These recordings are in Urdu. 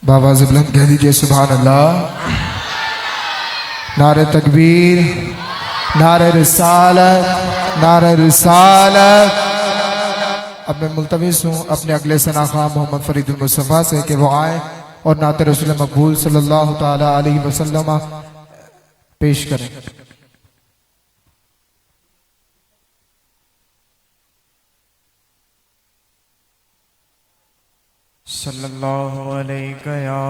باواز بلند کہہ دیجئے سبحان اللہ۔ نعرہ تکبیر، نعرہ رسالت، نعرہ رسالت۔ اب میں ملتمس ہوں اپنے اگلے ثنا خواہ محمد فرید المصطفیٰ سے کہ وہ آئیں اور نعت رسول مقبول صلی اللہ تعالیٰ علیہ وسلم پیش کریں۔ صلی اللہ علیہ یا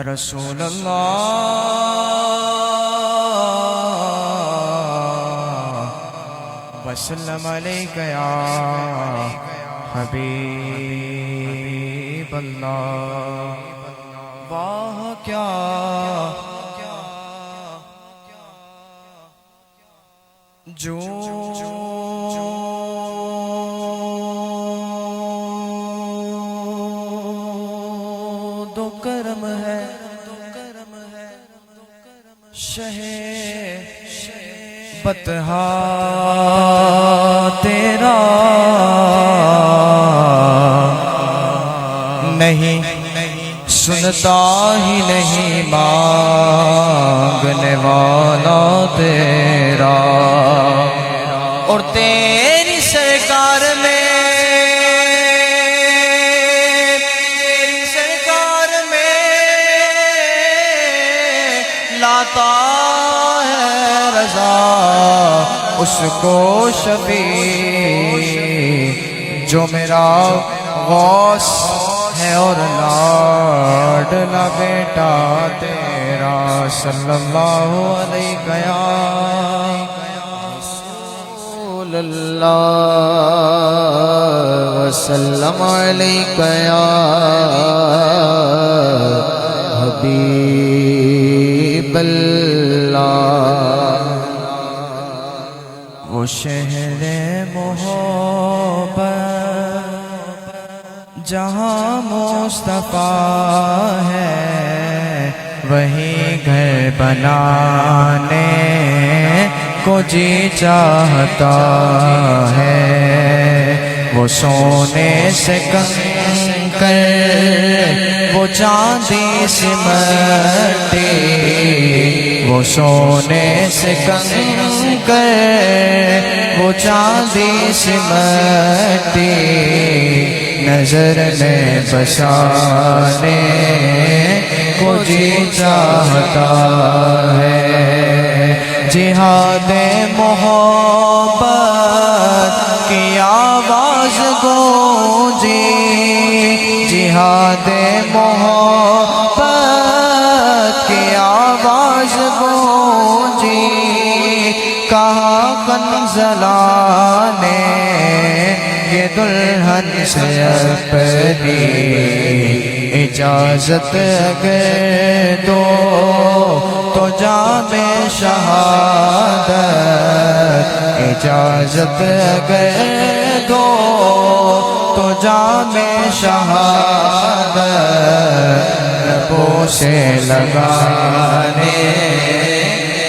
رسول اللہ وسلم علیہ یا حبیب اللہ۔ واہ کیا جو دو کرم ہے شہ بطحا تیرا نہیں سنتا ہی نہیں مانگنے والا تیرا، اور تیری سرکار میں لاتا ہے رضا اس کو شفیع جو میرا غوث ہے اور لاڈلا بیٹا تیرا۔ صلی اللہ علیہ یا رسول اللہ وسلم علیہ یا حبیب اللہ۔ وہ شہر محبت جہاں مصطفیٰ ہے، وہی گھر بنانے کو جی چاہتا ہے۔ وہ سونے سے کنکر، وہ چاندی سے مٹی، وہ سونے سے کنکر، وہ چاندی سے مٹی، نظر میں بسانے کو جی چاہتا ہے۔ جہاد محبت کی آواز گونجی، جہاد محبت کی آواز گونجی، کہا کنزلانے یہ دلہن سے اپنی اجازت اگر دو تو جام شہادت، اجازت اگر دو تو جام شہادت، لبوں سے لگانے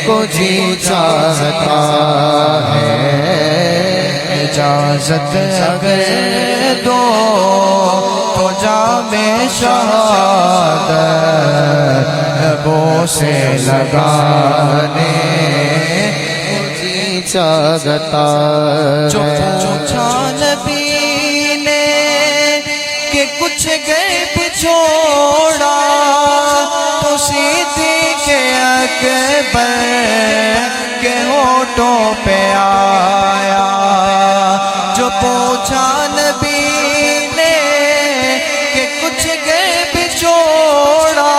کو جی چاہتا ہے۔ اجازت اگر دو تو جام شہادت، لبوں سے لگانے کو جی چاہتا ہے۔ جو پوچھا نبی نے کہ کچھ غیب چھوڑا، تو صدیق اکبر کے ہونٹوں پہ آیا۔ جو پوچھا نبی نے کہ کچھ غیب چھوڑا،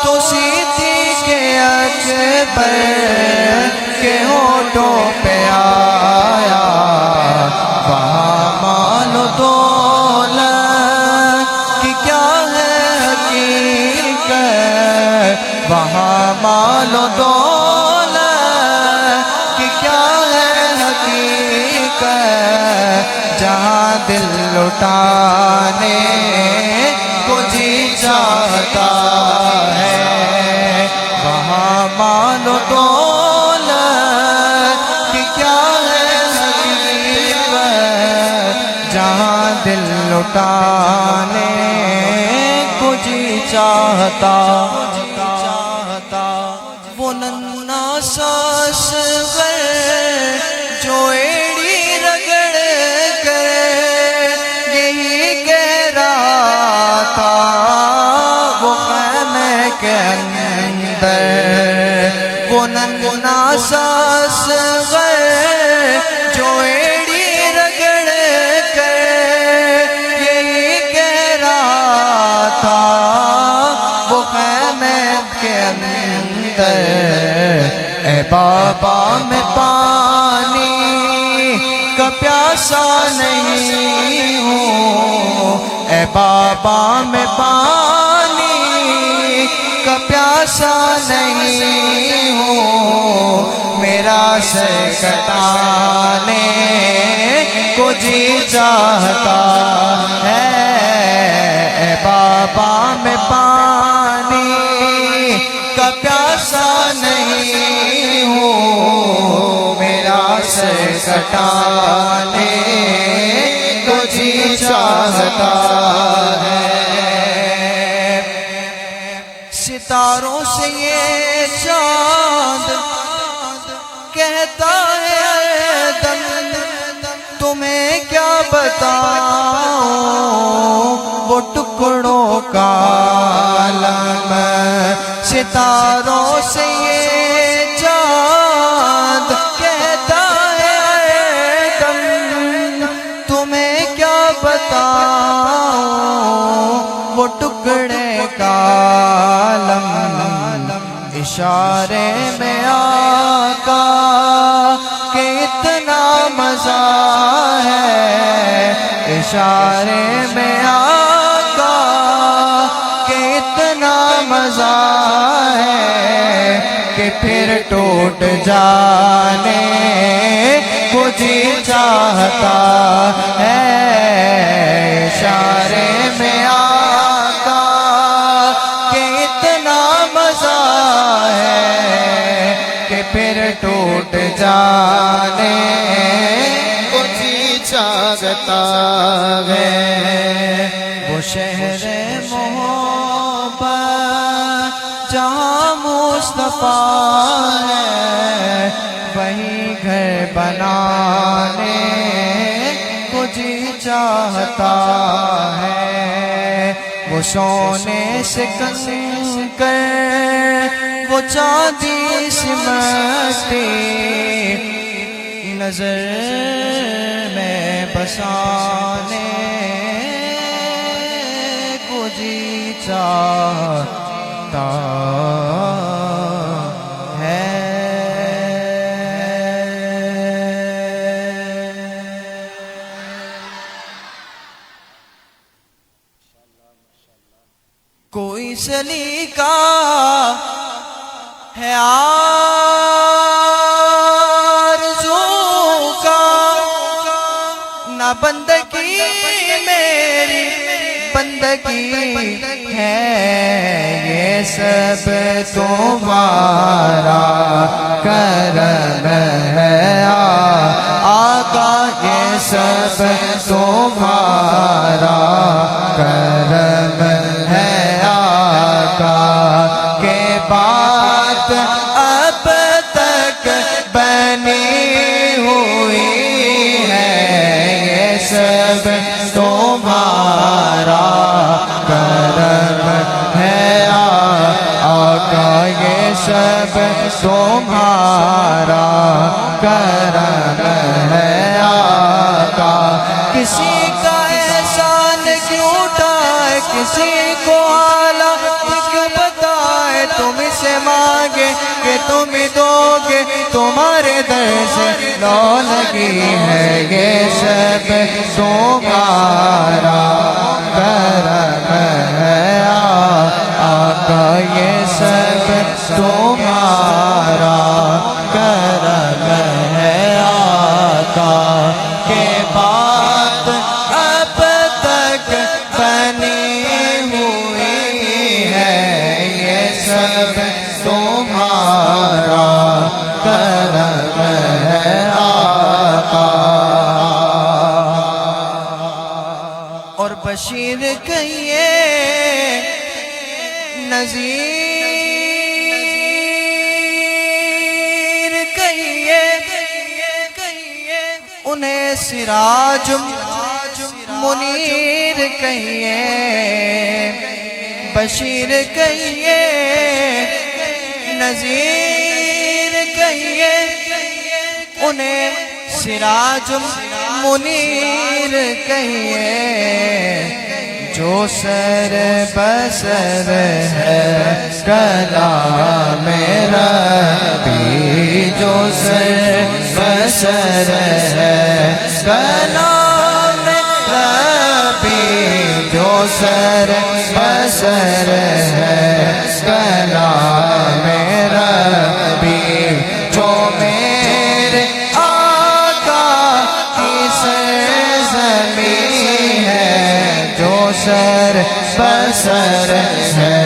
تو صدیق اکبر کے ہونٹوں پہ آیا۔ وہاں مال و دولت کی کیا ہے حقیقت، وہاں مال و دولت کی کیا ہے حقیقت، جہاں دل لٹانے کو جی چاہتا ہے، وہاں مال و دولت کی کیا ہے حقیقت، جہاں دل لٹانے کو جی چاہتا وہ ننھا سا اصغر جو ایڑی رگڑ کر یہی کہہ رہا تھا وہ خیمے کے اندر وہ ننھا سا اصغر جو ایڑی رگڑ کر یہی کہہ رہا تھا وہ خیمے کے اندر اے بابا میں پانی کا پیاسا نہیں ہوں اے بابا میں پانی کا پیاسا نہیں ہوں میرا سر کٹانے کو جی چاہتا ہے اے بابا میں پانی کا پیاسا نہیں ہوں میرا سر کٹانے کو جی چاہتا ہے ستاروں سے یہ چاند کہتا ہے دم تمہیں کیا بتاؤں وہ ٹکڑوں کا عالم ستاروں سے یہ چاند کہتا ہے دم تمہیں کیا بتاؤں وہ ٹکڑے کا عالم اشارے میں آقا کہ اتنا مزہ ہے اشارے میں آقا کہ اتنا مزہ ہے کہ پھر ٹوٹ جانے کو جی چاہتا ہے اشارے میں آقا کہ اتنا مزہ ہے کہ پھر ٹوٹ جانے کو جی چاہتا ہے وہ شہر محبت جہاں مصطفیٰ ہے وہی گھر بنانے کو جی چاہتا ہے وہ سونے سے کنکر وہ چاندی سمٹی نظر میں بسانے کو جی چاہتا ہے کوئی سلیقہ ہے آرزو کا نہ بندگی میری بندگی ہے یہ سب تمہارا کرم ہے آقا یہ سب تمہارا کرم ہے آقا کہ بات اب تک بنی ہوئی ہے یہ سب تمہارا کرم ہے آقا یہ سب تمہارا کرم ہے آقا کسی کا احسان کیوں اٹھائے کسی کو اعلیٰ کیوں بتائے تم سے مانگے کہ تم دو گے تمہارے در سے لو لگی ہے یہ سب تمہارا کرم ہے آقا یہ سب تمہارا کرم ہے آقا کہ بات اب تک بنی ہوئی ہے یہ سب تمہارا کرم ہے آقا بشیر کہیے نذیر کہیے انہیں سراج منیر کہیے بشیر کہیے نذیر کہیے انہیں سراج منیر کہیے جو سر بسر ہے کلام ربی جو سر بسر ہے کلام ربی جو سر بسر ہے کلام ربی جو میرے آقا کی سرزمین ہے جو سر بسر ہے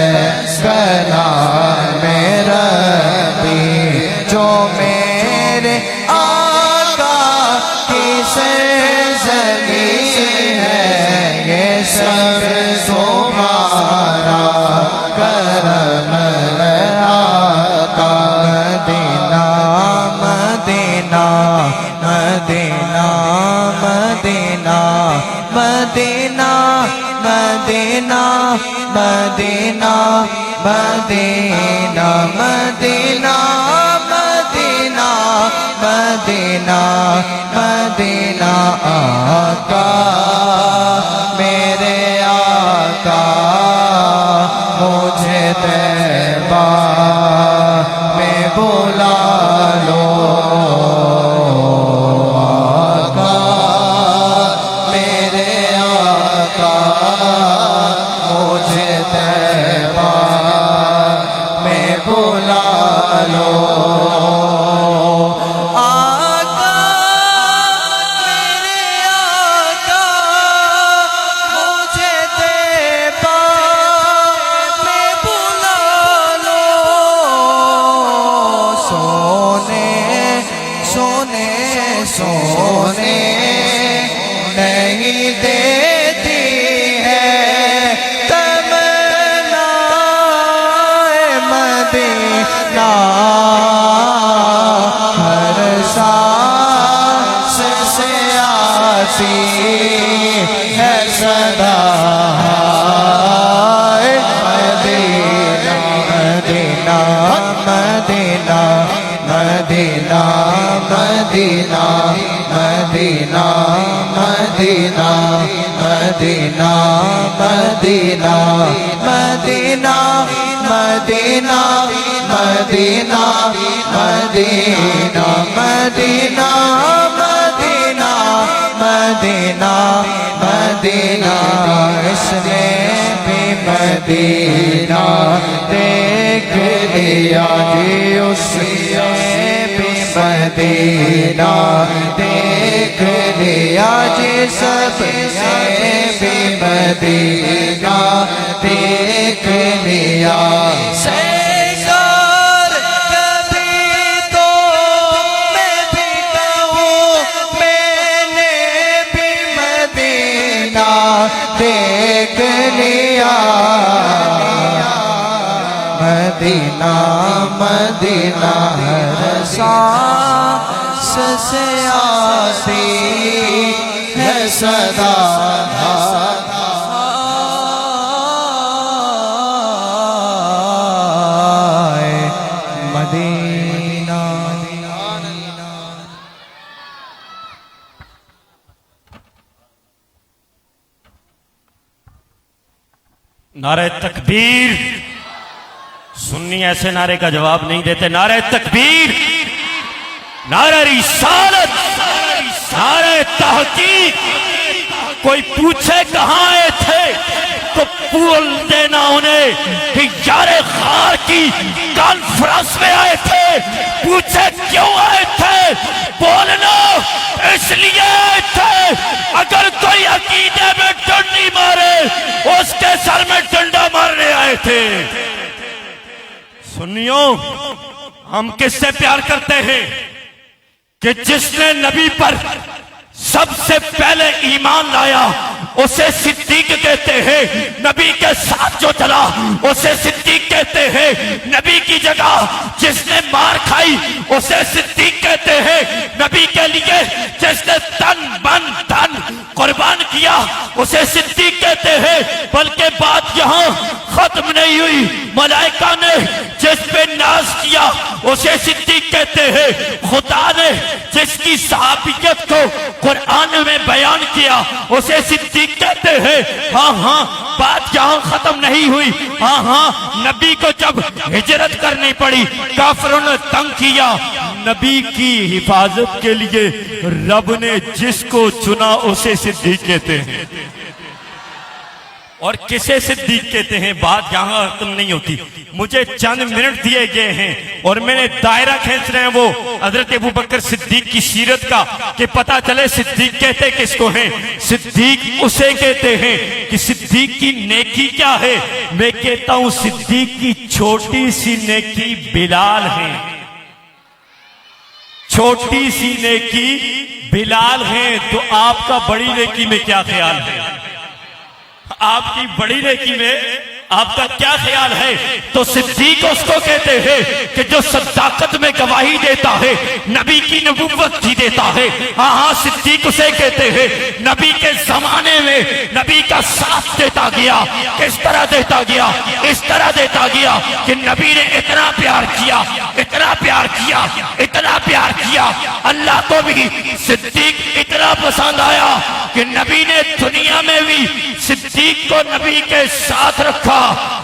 کلام ربی جو میرے آقا کی سرزمین ہے یہ سب تمہارا کرم ہے آقا مدینہ مدینہ مدینہ مدینہ مدینہ مدینہ مدینہ مدینہ مدینہ مدینہ مدینہ مدینہ آقا میرے آقا مجھے طیبہ میں بلا لو آقا میرے آقا مجھے طیبہ میں بلا لو آقا میرے آقا مجھے طیبہ میں بلا لو سونے سونے سونے نہیں دیتی ہے تمنا مدینہ ہر سانس سے آتی ہے صدا مدینہ مدینہ مدینہ مدینہ مدینہ مدینہ مدینہ مدینہ مدینہ مدینہ مدینہ مدینہ مدینہ مدینہ مدینہ مدینہ مدینہ اس نے بھی مدینہ دیکھ لیا جی اس نے بھی مدینہ دیکھ لیا جی سب نے بھی مدینہ دیکھ لیا سرکار کبھی تو میں بھی کہوں میں نے بھی مدینہ دیکھ لیا مدینہ مدینہ ہر سانس سے آتی ہے صدا مدینہ نعرہ تکبیر سنی ایسے نعرے کا جواب نہیں دیتے نعرہ تکبیر نعرہ رسالت نعرہ تحقیق کوئی پوچھے کہاں آئے تھے تو بول دینا انہیں کہ یار خار کی کانفرنس میں آئے تھے پوچھے کیوں آئے تھے بولنا اس لیے آئے تھے اگر کوئی عقیدے میں ڈنڈی مارے اس کے سر میں ڈنڈا مارنے آئے تھے سنیوں ہم کس سے پیار کرتے ہیں کہ جس نے نبی پر سب سے پہلے ایمان لایا اسے صدیق کہتے ہیں. نبی کے ساتھ جو چلا اسے صدیق کہتے ہیں. نبی کی جگہ جس نے مار کھائی اسے صدیق کہتے ہیں. نبی کے لیے جس نے تن من دھن قربان کیا اسے صدیق کہتے ہیں. بلکہ بات یہاں ختم نہیں ہوئی. ملائکہ نے جس پہ ناز کیا اسے صدیق کہتے ہیں. خدا نے جس کی صحابیت کو قرآن میں بیان کیا اسے صدیق کہتے ہیں. ہاں بات یہاں ختم نہیں ہوئی. ہاں نبی کو جب ہجرت کرنی پڑی کافروں نے تنگ کیا. نبی کی حفاظت کے لیے رب نے جس کو چنا اسے صدیق کہتے ہیں. اور کسے صدیق کہتے ہیں بات یہاں ختم نہیں ہوتی. مجھے چند منٹ دیے گئے ہیں اور میں نے دائرہ کھینچ رہے ہیں وہ حضرت ابوبکر صدیق کی سیرت کا کہ پتہ چلے صدیق کہتے کس کو ہیں. صدیق اسے کہتے ہیں کہ صدیق کی نیکی کیا ہے. میں کہتا ہوں صدیق کی چھوٹی سی نیکی بلال ہے. چھوٹی سی نیکی بلال ہے. تو آپ کا بڑی نیکی میں کیا خیال ہے؟ آپ کی بڑی نیکی میں آپ کا کیا خیال ہے؟ تو صدیق اس کو کہتے ہیں کہ جو صداقت میں گواہی دیتا ہے نبی کی نبوت کی دیتا ہے. ہاں صدیق اسے کہتے ہیں نبی کے زمانے میں نبی کا ساتھ دیتا گیا. کس طرح دیتا گیا؟ اس طرح دیتا گیا کہ نبی نے اتنا پیار کیا اتنا پیار کیا اتنا پیار کیا اللہ کو بھی صدیق اتنا پسند آیا کہ نبی نے دنیا میں بھی صدیق کو نبی کے ساتھ رکھا.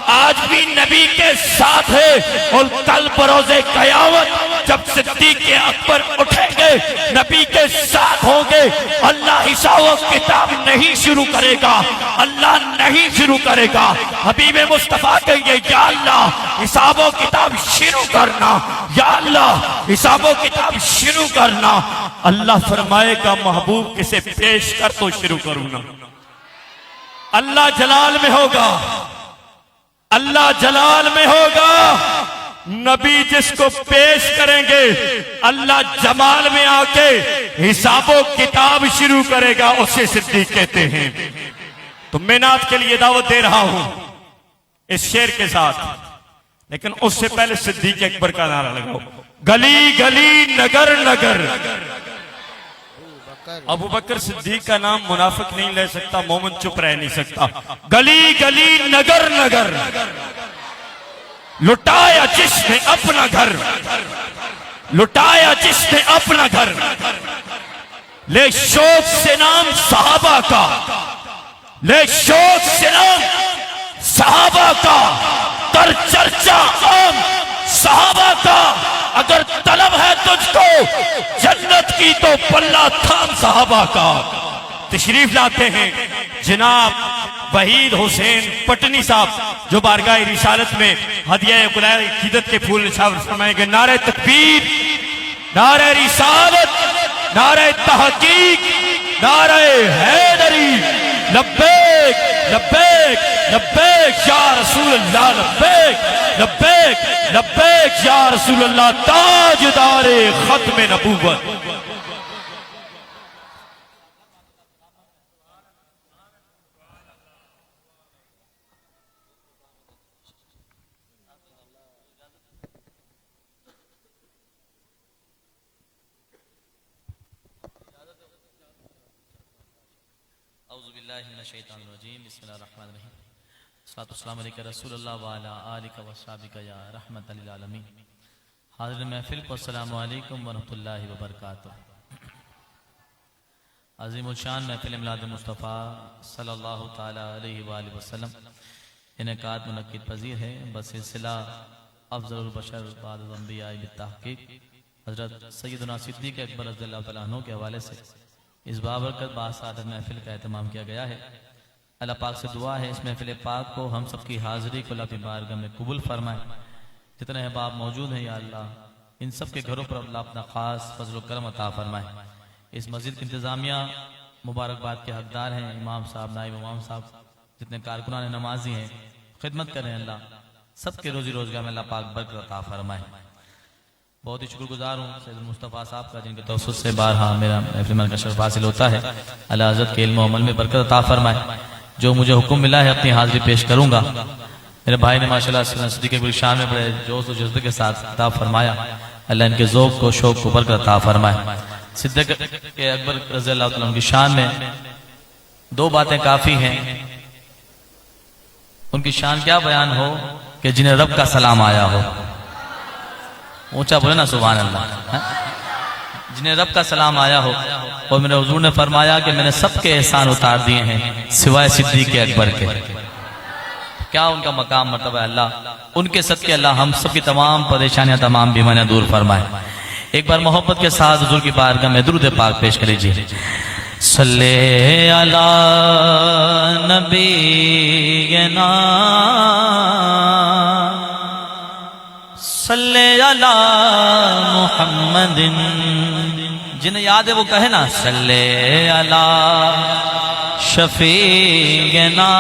آج بھی نبی کے ساتھ ہے. اور کل بروز قیامت جب صدیق اکبر اٹھیں گے نبی کے ساتھ ہوں گے. اللہ حساب و کتاب نہیں شروع کرے گا. اللہ نہیں شروع کرے گا. حبیب مصطفیٰ کہیں گے یا اللہ حساب و کتاب شروع کرنا. یا اللہ حساب و کتاب شروع کرنا. اللہ فرمائے گا محبوب کسے پیش کر تو شروع کروں نا. اللہ جلال میں ہوگا. اللہ جلال میں ہوگا. نبی جس کو پیش کریں گے اللہ جمال میں آ کے حساب و کتاب شروع کرے گا اسے صدیق کہتے ہیں. تو میں نعت کے لیے دعوت دے رہا ہوں اس شعر کے ساتھ. لیکن اس سے پہلے صدیق اکبر کا نعرہ لگاؤ. گلی گلی نگر نگر. ابو بکر صدیق کا نام منافق نہیں لے سکتا. مومن چپ رہ نہیں سکتا. گلی گلی نگر نگر لٹایا جس نے اپنا گھر. لٹایا جس نے اپنا گھر. لے شوق سے نام صحابہ کا. لے شوق سے نام صحابہ کا. کر چرچا عام صحابہ کا. اگر طلب ہے تجھ کو جنت کی تو پلہ تھام صحابہ کا. تشریف لاتے ہیں جناب وحید حسین پٹنی صاحب جو بارگاہ رسالت میں ہدیہ قلعہ عقیدت کے پھول نثار فرمائیں گے. نعرہ تکبیر، نعرہ رسالت، نعرہ تحقیق، نعرہ حیدری. لبیک لبیک لبیک یا رسول اللہ. لبیک لبیک لبیک یا رسول اللہ. تاجدار ختم نبوت. اعوذ باللہ من الشیطان الرجیم. بسم اللہ الرحمن الرحیم. الصلاۃ والسلام علیک رسول اللہ وعلی آلک وصحبک یا رحمت للعالمین. حاضر محفل کو السلام علیکم ورحمۃ اللہ وبرکاتہ. عظیم الشان محفل میلاد مصطفیٰ صلی اللہ تعالی علیہ وآلہ وسلم انعقاد منعقد پذیر ہے بسلسلہ افضل البشر بعد الانبیاء بالتحقیق حضرت سیدنا صدیق اکبر رضی اللہ تعالیٰ عنہ کے حوالے سے اس بابرکت باسعادت محفل کا اہتمام کیا گیا ہے. اللہ پاک سے دعا ہے اس محفل پاک کو ہم سب کی حاضری کو اللہ کی بارگاہ میں قبول فرمائے. جتنے احباب موجود ہیں یا اللہ ان سب کے گھروں پر اللہ اپنا خاص فضل و کرم عطا فرمائے. اس مسجد کی انتظامیہ مبارکباد کے حقدار ہیں. امام صاحب، نائب امام صاحب، جتنے کارکنان نمازی ہیں خدمت کریں. اللہ سب کے روزی روزگار میں اللہ پاک برکت عطا فرمائے. بہت ہی شکر گزار ہوں سید المصطفیٰ صاحب کا، جن کے توسط سے بارہا میرا محفل میں کا شرف حاصل ہوتا ہے۔ اللہ حضرت کے علم و عمل میں برکت عطا فرمائے۔ جو مجھے حکم ملا ہے اپنی حاضری پیش کروں گا۔ میرے بھائی نے ماشاءاللہ صدیق گلشان میں بڑے جوش و جذبے کے ساتھ خطاب فرمایا۔ اللہ ان کے ذوق کو شوق کو برکت عطا فرمائے۔ صدیق کے اکبر رضی اللہ تعالیٰ عنہ کی شان میں دو باتیں کافی ہیں۔ ان کی شان کیا بیان ہو کہ جنہیں رب کا سلام آیا ہو، اونچا بولے نا سبحان اللہ، جنہیں رب کا سلام آیا ہو۔ اور میرے حضور نے فرمایا کہ میں نے سب کے احسان اتار دیے ہیں سوائے صدیق اکبر کے۔ کیا ان کا مقام مرتبہ ہے اللہ، ان کے صدقے اللہ ہم سب کی تمام پریشانیاں تمام بیماریاں دور فرمائے۔ ایک بار محبت کے ساتھ حضور کی بارگاہ میں درود پاک پیش کر لیجیے۔ صلی علی نبینا صلی علی محمد، جنہیں یاد ہے وہ کہے نا صلی علی شفیعنا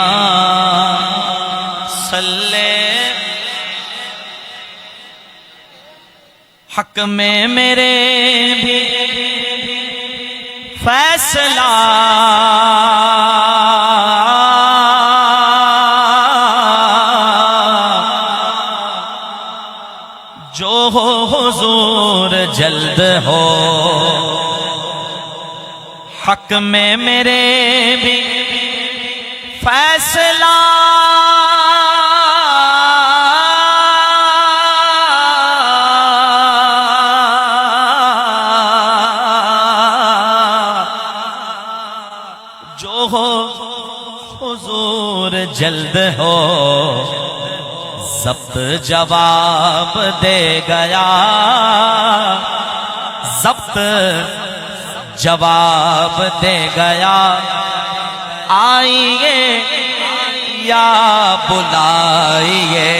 صلی۔ حق میں میرے بھی فیصلہ جو ہو حضور جلد ہو، حق میں میرے بھی فیصلہ جو ہو حضور جلد ہو، ضبط جواب دے گیا، ضبط جواب دے گیا، آئیے یا بلائیے،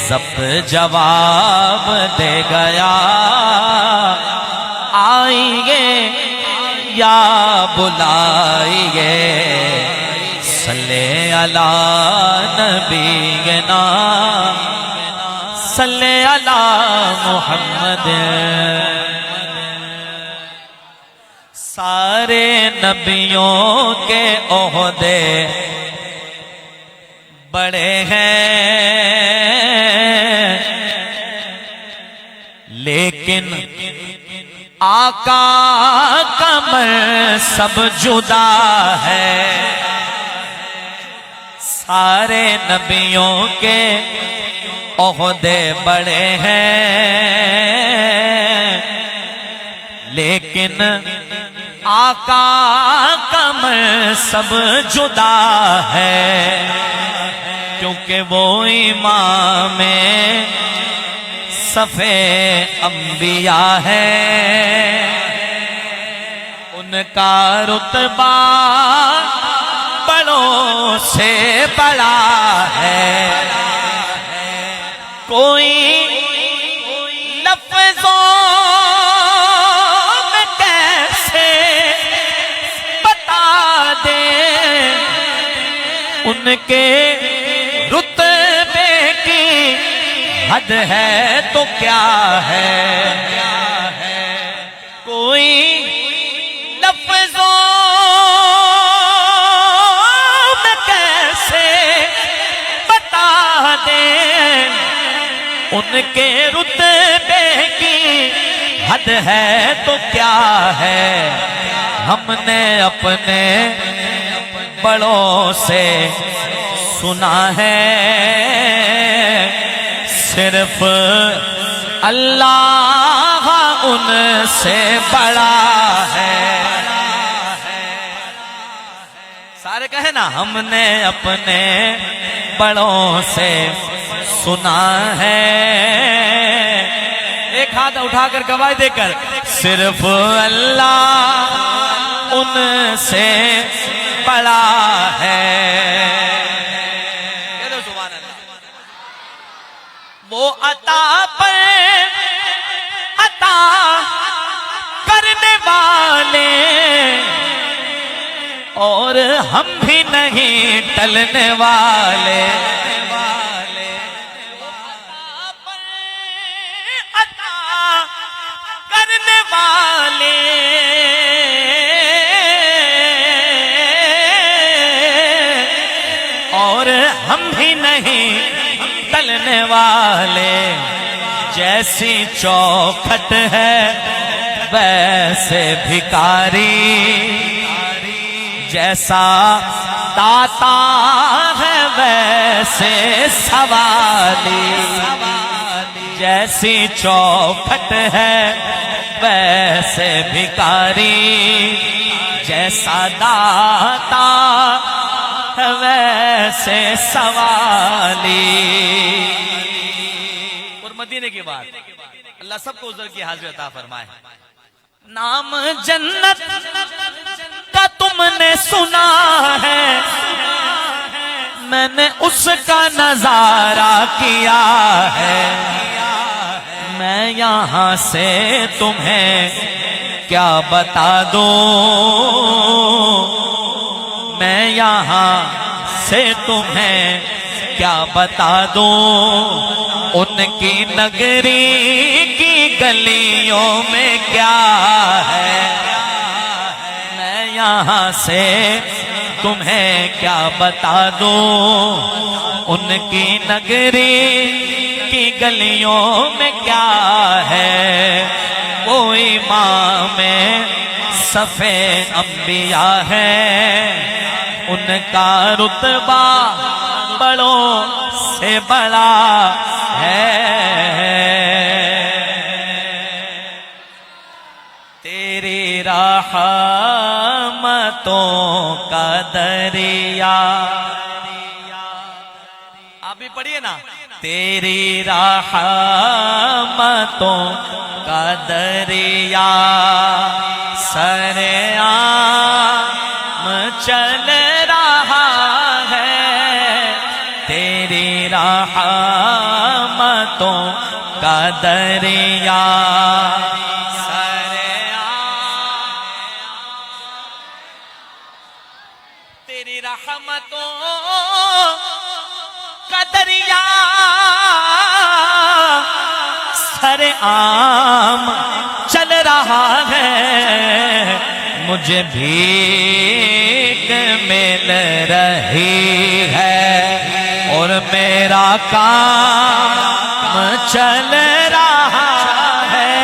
ضبط جواب دے گیا، آئیے یا بلائیے، صلی علی نبینا صلی علی محمد۔ سارے نبیوں کے عہدے بڑے ہیں، لیکن آقا کا منصب جدا ہے۔ سارے نبیوں کے عہدے بڑے ہیں، لیکن آقا کا منصب جدا ہے، کیونکہ وہ امام صفے انبیاء ہے، ان کا رتبہ بڑوں سے بڑا ہے۔ کوئی لفظوں میں کیسے بتا دے ان کے رتبے کی حد ہے تو کیا ہے، کوئی لفظوں میں کیسے بتا دے ان کے رتبے کی حد ہے تو کیا ہے۔ ہم نے اپنے بڑوں سے سنا ہے، صرف اللہ ان سے بڑا ہے۔ سارے کہیں نا ہم نے اپنے بڑوں سے سنا ہے، ایک ہاتھ اٹھا کر گواہی دے کر، صرف اللہ ان سے بڑا ہے۔ وہ عطا پر عطا کرنے والے اور ہم بھی نہیں ٹلنے والے، والے اور ہم بھی نہیں ٹلنے والے، جیسی چوکھٹ ہے ویسے بھکاری، جیسا داتا ہے ویسے سوالی، جیسی چوکھٹ ہے ویسے بھکاری، جیسا داتا ہے ویسے سوالی۔ اور مدینے کی بات، اللہ سب کو عذر کی حاضر عطا فرمائے۔ نام جنت کا تم نے سنا ہے، میں نے اس کا نظارہ کیا ہے، میں یہاں سے تمہیں کیا بتا دوں، میں یہاں سے تمہیں کیا بتا دوں، ان کی نگری کی گلیوں میں کیا ہے، میں یہاں سے تمہیں کیا بتا دوں، ان کی نگری کی گلیوں میں کیا ہے، وہ امام صفِ انبیاء ہے، ان کا رتبہ بڑوں سے بڑا ہے، تیری رحمتوں کا دریا، آپ بھی پڑھیے نا، تیری رحمتوں کا دریا سرعام چل رہا ہے، تیری رحمتوں کا دریا سرعام، تیری رحمتوں کا دریا سرعام چل رہا ہے، مجھے بھیک مل رہی ہے اور میرا کام چل رہا ہے،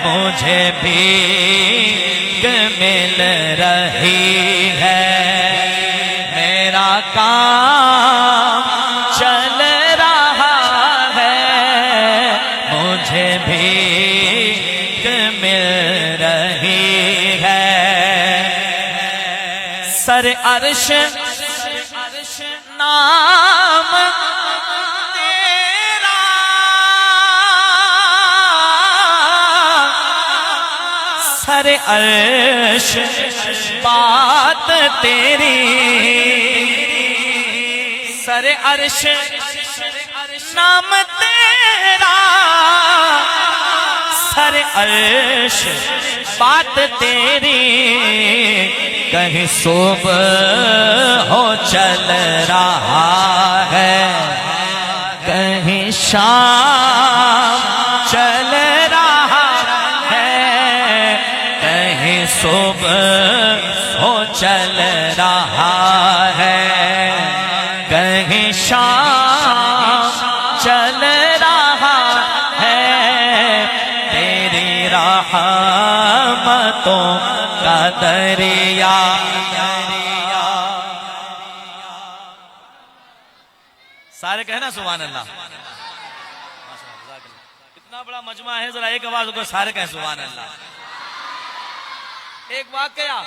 مجھے بھیک مل رہی ہے، میرا کام چل رہا ہے، مجھے بھیک مل رہی ہے، سر عرش نام تیرا، سر عرش بات تیری، سر عرش نام تیرا، سر عرش بات تیری، کہیں صبح ہو چل رہا ہے، کہیں شام چل رہا ہے، کہیں صبح ہو چل رہا ہے، کہیں شام چل رہا ہے، تیری رحمتوں کا دریا، سارے کہنا سبحان اللہ، اتنا بڑا مجمع ہے، ذرا ایک آواز کو سارے کہیں سبحان اللہ۔ ایک واقعہ،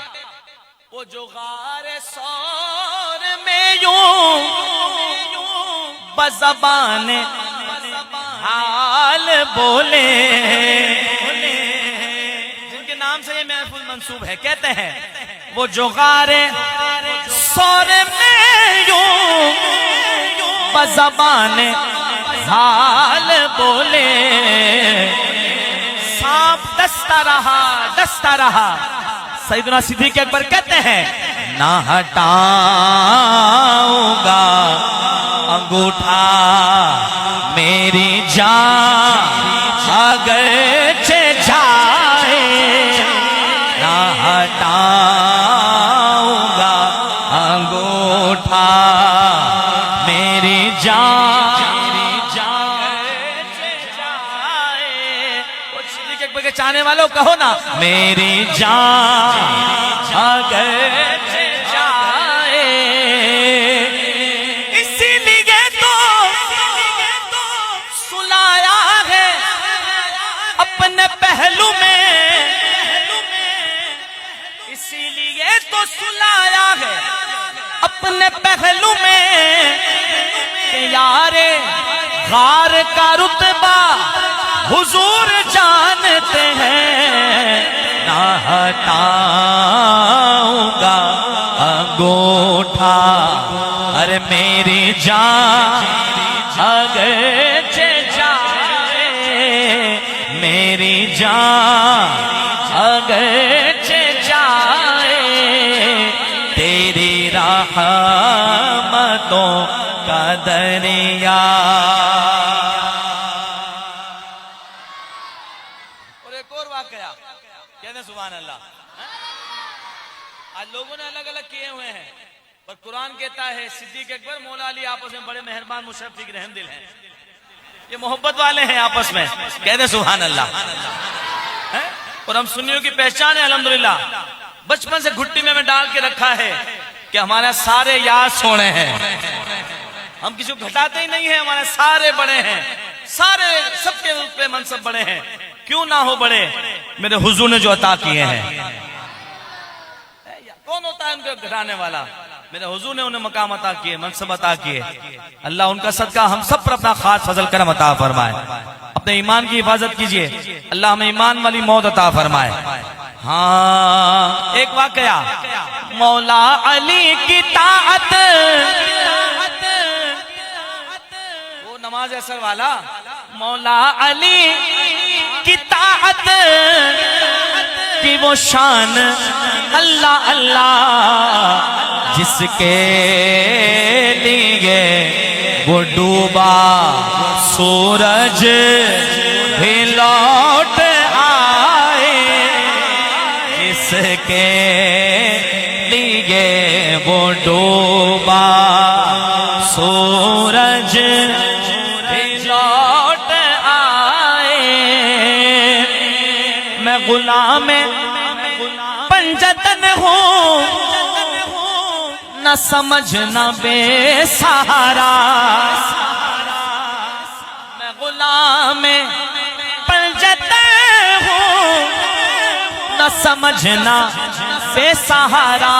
وہ جو غار سور میں یوں بزبان حال بولے، جن کے نام سے یہ محفوظ منسوب ہے، کہتے ہیں وہ جو غار سور میں یوں بزبان حال بولے، سانپ ڈستا رہا، سیدنا صدیق اکبر کہتے ہیں نہ ہٹاؤں گا انگوٹھا میری جان اگرچہ جا والوں کہو نا میری جان اگر جائے اسی لیے تو سلایا ہے اپنے پہلو میں، اسی لیے تو سلایا ہے اپنے پہلو میں کہ یارے غار کا رتبہ حضور جانتے ہیں، نہ ہٹاؤں گا انگوٹھا، ارے میری جان اگر جائے، میری جان اگر جائے تیری رحمتوں کا دریا۔ کہتے ہیں سبحان اللہ۔ آج لوگوں نے الگ الگ کیے ہوئے ہیں، پر قرآن کہتا ہے صدیق اکبر مولا علی آپس میں بڑے مہربان مشفق رحم دل ہیں، یہ محبت والے ہیں آپس میں، کہتے ہیں سبحان اللہ۔ اور ہم سنیوں کی پہچان ہے الحمدللہ، بچپن سے گھٹی میں ڈال کے رکھا ہے کہ ہمارے سارے یار سونے ہیں، ہم کسی کو گھٹاتے ہی نہیں ہیں، ہمارے سارے بڑے ہیں، سارے سب کے پہ منصب بڑے ہیں، کیوں نہ ہو بڑے، میرے حضور نے جو عطا کیے ہیں۔ کون ہوتا ہے ان کو گھٹانے والا؟ میرے حضور نے انہیں مقام عطا کیے، منصب عطا کیے، اللہ ان کا صدقہ ہم سب پر اپنا خاص فضل کرم عطا فرمائے۔ اپنے ایمان کی حفاظت کیجئے، اللہ ہمیں ایمان والی موت عطا فرمائے۔ ہاں ایک واقعہ، مولا علی کی طاعت، وہ نماز اثر والا، مولا علی کی طاعت کی وہ شان، اللہ اللہ جس کے لیے وہ ڈوبا سورج بھی لوٹ آئے، جس کے لیے وہ ڈوبا سورج بھی لوٹ آئے، میں غلام پنجتن ہوں، نہ سمجھنا بے سہارا، میں غلام پنجتن ہوں، نہ سمجھنا بے سہارا،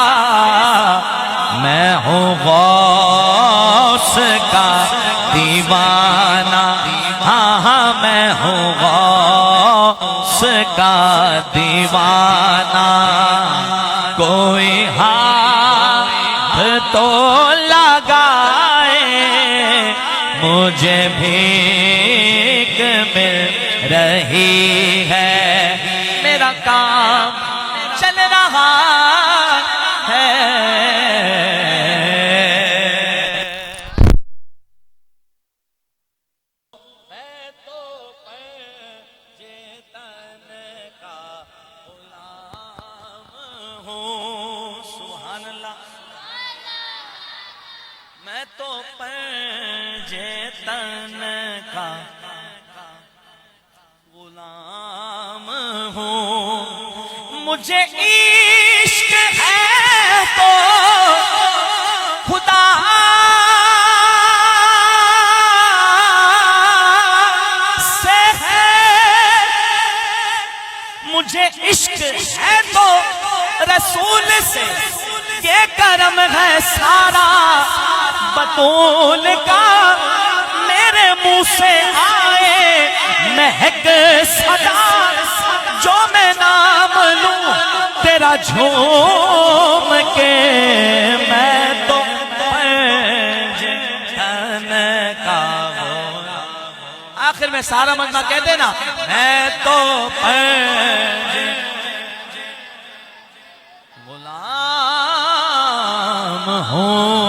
میں ہوں غوث کا دیوانہ، ہاں ہاں میں ہوں غوث کا دیوانہ، کوئی ہاتھ تو لگائے، مجھے بھیک مل رہی ہے، میرا کام چل رہا ہے۔ میں تو پنجے تن کا غلام ہوں، مجھے عشق ہے تو خدا سے ہے، مجھے عشق ہے تو رسول سے، یہ کرم ہے سارا بطول کا، میرے منہ سے آئے مہک صدا، جو میں نام لوں تیرا جھوم کے، میں تو پنجتن کا آخر میں سارا مجمع کہتے نا، میں تو غلام ہوں۔